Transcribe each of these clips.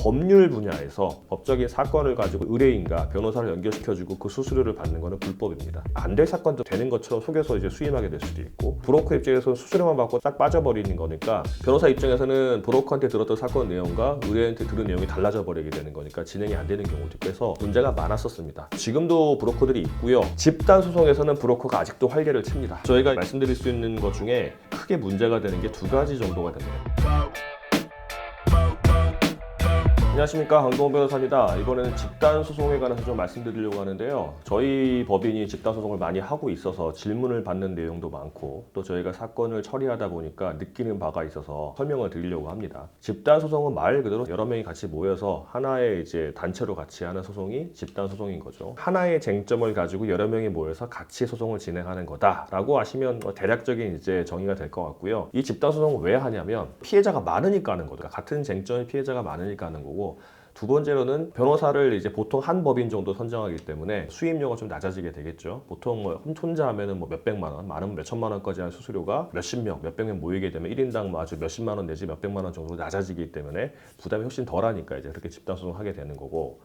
법률 분야에서 법적인 사건을 가지고 의뢰인과 변호사를 연결시켜주고 그 수수료를 받는 것은 불법입니다. 안 될 사건도 되는 것처럼 속여서 이제 수임하게 될 수도 있고, 브로커 입장에서는 수수료만 받고 딱 빠져버리는 거니까 변호사 입장에서는 브로커한테 들었던 사건 내용과 의뢰인한테 들은 내용이 달라져 버리게 되는 거니까 진행이 안 되는 경우도 있고 해서 문제가 많았었습니다. 지금도 브로커들이 있고요. 집단 소송에서는 브로커가 아직도 활개를 칩니다. 저희가 말씀드릴 수 있는 것 중에 크게 문제가 되는 게 두 가지 정도가 됩니다. 안녕하십니까, 강동원 변호사입니다. 이번에는 집단소송에 관해서 좀 말씀드리려고 하는데요. 저희 법인이 집단소송을 많이 하고 있어서 질문을 받는 내용도 많고, 또 저희가 사건을 처리하다 보니까 느끼는 바가 있어서 설명을 드리려고 합니다. 집단소송은 말 그대로 여러 명이 같이 모여서 하나의 이제 단체로 같이 하는 소송이 집단소송인 거죠. 하나의 쟁점을 가지고 여러 명이 모여서 같이 소송을 진행하는 거다라고 하시면 대략적인 이제 정의가 될 것 같고요. 이 집단소송을 왜 하냐면 피해자가 많으니까 하는 거죠. 같은 쟁점의 피해자가 많으니까 하는 거고, 두 번째로는 변호사를 이제 보통 한 법인 정도 선정하기 때문에 수임료가 좀 낮아지게 되겠죠. 보통 혼자 하면은 몇백만 원, 많으면 몇천만 원까지 하는 수수료가 몇십 명, 몇백 명 모이게 되면 1인당 아주 몇십만 원 내지 몇백만 원 정도 낮아지기 때문에 부담이 훨씬 덜하니까 이제 그렇게 집단소송을 하게 되는 거고,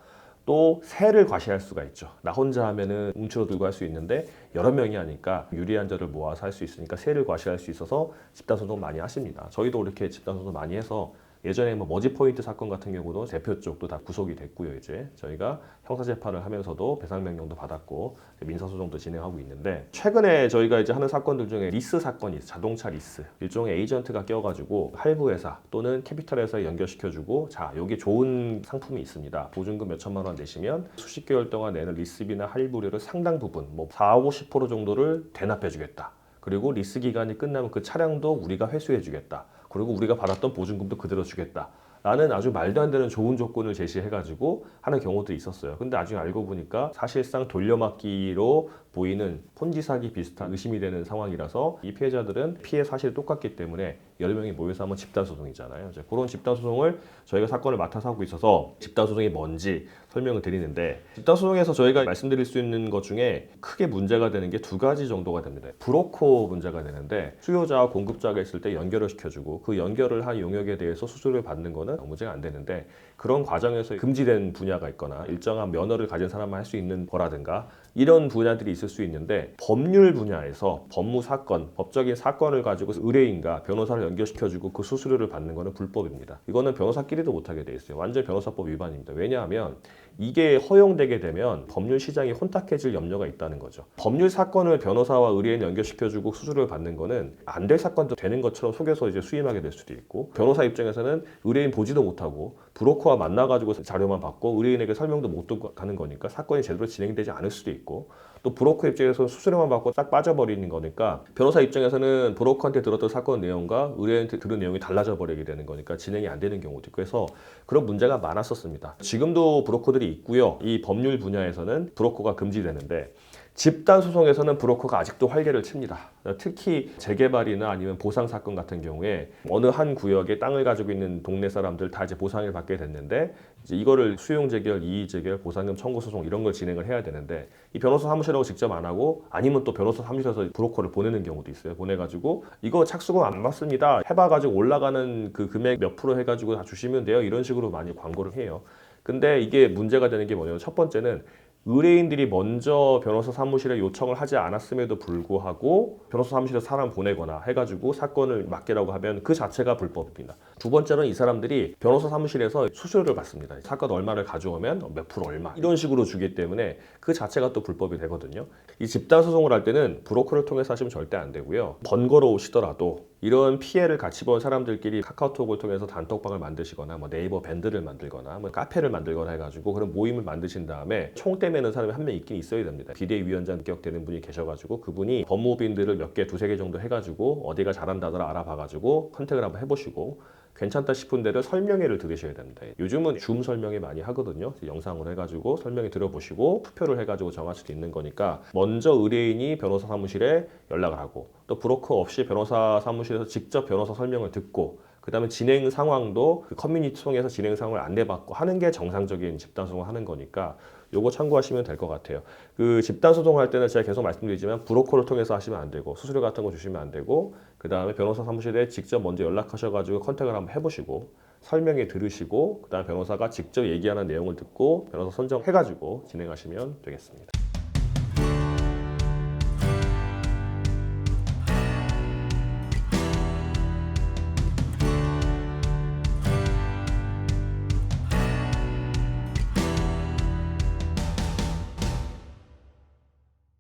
또 세를 과시할 수가 있죠. 나 혼자 하면은 움츠러들고 할 수 있는데 여러 명이 하니까 유리한 자를 모아서 할 수 있으니까 세를 과시할 수 있어서 집단소송 많이 하십니다. 저희도 이렇게 집단소송 많이 해서 예전에 머지포인트 사건 같은 경우도 대표 쪽도 다 구속이 됐고요. 이제 저희가 형사재판을 하면서도 배상명령도 받았고 민사소송도 진행하고 있는데, 최근에 저희가 이제 하는 사건들 중에 리스 사건이 있어요. 자동차 리스. 일종의 에이전트가 껴가지고 할부회사 또는 캐피탈회사에 연결시켜주고, 자, 여기 좋은 상품이 있습니다. 보증금 몇천만 원 내시면 수십 개월 동안 내는 리스비나 할부료를 상당 부분, 4, 50% 정도를 대납해주겠다. 그리고 리스 기간이 끝나면 그 차량도 우리가 회수해주겠다. 그리고 우리가 받았던 보증금도 그대로 주겠다 라는 아주 말도 안 되는 좋은 조건을 제시해가지고 하는 경우도 있었어요. 근데 나중에 알고 보니까 사실상 돌려막기로 보이는 폰지 사기 비슷한 의심이 되는 상황이라서 이 피해자들은 피해 사실이 똑같기 때문에 여러 명이 모여서 하면 집단소송이잖아요. 이제 그런 집단소송을 저희가 사건을 맡아서 하고 있어서 집단소송이 뭔지 설명을 드리는데, 집단소송에서 저희가 말씀드릴 수 있는 것 중에 크게 문제가 되는 게 두 가지 정도가 됩니다. 브로커 문제가 되는데, 수요자와 공급자가 있을 때 연결을 시켜주고 그 연결을 한 용역에 대해서 수수료를 받는 거는 문제가 안 되는데, 그런 과정에서 금지된 분야가 있거나 일정한 면허를 가진 사람만 할 수 있는 거라든가 이런 분야들이 있을 수 있는데, 법률 분야에서 법무 사건, 법적인 사건을 가지고 의뢰인과 변호사를 연결시켜주고 그 수수료를 받는 것은 불법입니다. 이거는 변호사끼리도 못하게 돼 있어요. 완전 변호사법 위반입니다. 왜냐하면 이게 허용되게 되면 법률 시장이 혼탁해질 염려가 있다는 거죠. 법률 사건을 변호사와 의뢰인 연결시켜주고 수수료를 받는 거는 안 될 사건도 되는 것처럼 속여서 이제 수임하게 될 수도 있고, 변호사 입장에서는 의뢰인 보지도 못하고 브로커와 만나가지고 자료만 받고 의뢰인에게 설명도 못 듣고 가는 거니까 사건이 제대로 진행되지 않을 수도 있고, 또 브로커 입장에서 수수료만 받고 딱 빠져버리는 거니까 변호사 입장에서는 브로커한테 들었던 사건 내용과 의뢰인한테 들은 내용이 달라져 버리게 되는 거니까 진행이 안 되는 경우도 있고 해서 그런 문제가 많았었습니다. 지금도 브로커들이 있고요. 이 법률 분야에서는 브로커가 금지되는데, 집단 소송에서는 브로커가 아직도 활개를 칩니다. 특히 재개발이나 아니면 보상 사건 같은 경우에 어느 한 구역에 땅을 가지고 있는 동네 사람들 다 이제 보상을 받게 됐는데, 이제 이거를 수용 재결, 이의 재결, 보상금 청구 소송 이런 걸 진행을 해야 되는데, 이 변호사 사무실하고 직접 안 하고 아니면 또 변호사 사무실에서 브로커를 보내는 경우도 있어요. 보내가지고 이거 착수금 안 받습니다. 해봐가지고 올라가는 그 금액 몇 프로 해가지고 다 주시면 돼요. 이런 식으로 많이 광고를 해요. 근데 이게 문제가 되는 게 뭐냐면, 첫 번째는 의뢰인들이 먼저 변호사 사무실에 요청을 하지 않았음에도 불구하고 변호사 사무실에 사람 보내거나 해가지고 사건을 맡기라고 하면 그 자체가 불법입니다. 두 번째는 이 사람들이 변호사 사무실에서 수수료를 받습니다. 사건 얼마를 가져오면 몇 프로 얼마 이런 식으로 주기 때문에 그 자체가 또 불법이 되거든요. 이 집단 소송을 할 때는 브로커를 통해서 하시면 절대 안 되고요. 번거로우시더라도 이런 피해를 같이 본 사람들끼리 카카오톡을 통해서 단톡방을 만드시거나 네이버 밴드를 만들거나 카페를 만들거나 해가지고 그런 모임을 만드신 다음에 총 떼매는 사람이 한 명 있긴 있어야 됩니다. 비대위원장 격되는 분이 계셔가지고 그분이 법무빈들을 몇 개, 두세 개 정도 해가지고 어디가 잘한다더라 알아봐가지고 컨택을 한번 해보시고 괜찮다 싶은 데를 설명회를 들으셔야 됩니다. 요즘은 줌 설명회 많이 하거든요. 영상으로 해가지고 설명회 들어보시고 투표를 해가지고 정할 수도 있는 거니까, 먼저 의뢰인이 변호사 사무실에 연락을 하고 또 브로커 없이 변호사 사무실에서 직접 변호사 설명을 듣고, 그 다음에 진행 상황도 그 커뮤니티 통해서 진행 상황을 안내받고 하는 게 정상적인 집단소송을 하는 거니까 요거 참고하시면 될 것 같아요. 그 집단소송 할 때는 제가 계속 말씀드리지만 브로커를 통해서 하시면 안 되고 수수료 같은 거 주시면 안 되고, 그 다음에 변호사 사무실에 직접 먼저 연락하셔가지고 컨택을 한번 해보시고, 설명해 들으시고 그다음에 변호사가 직접 얘기하는 내용을 듣고 변호사 선정해가지고 진행하시면 되겠습니다.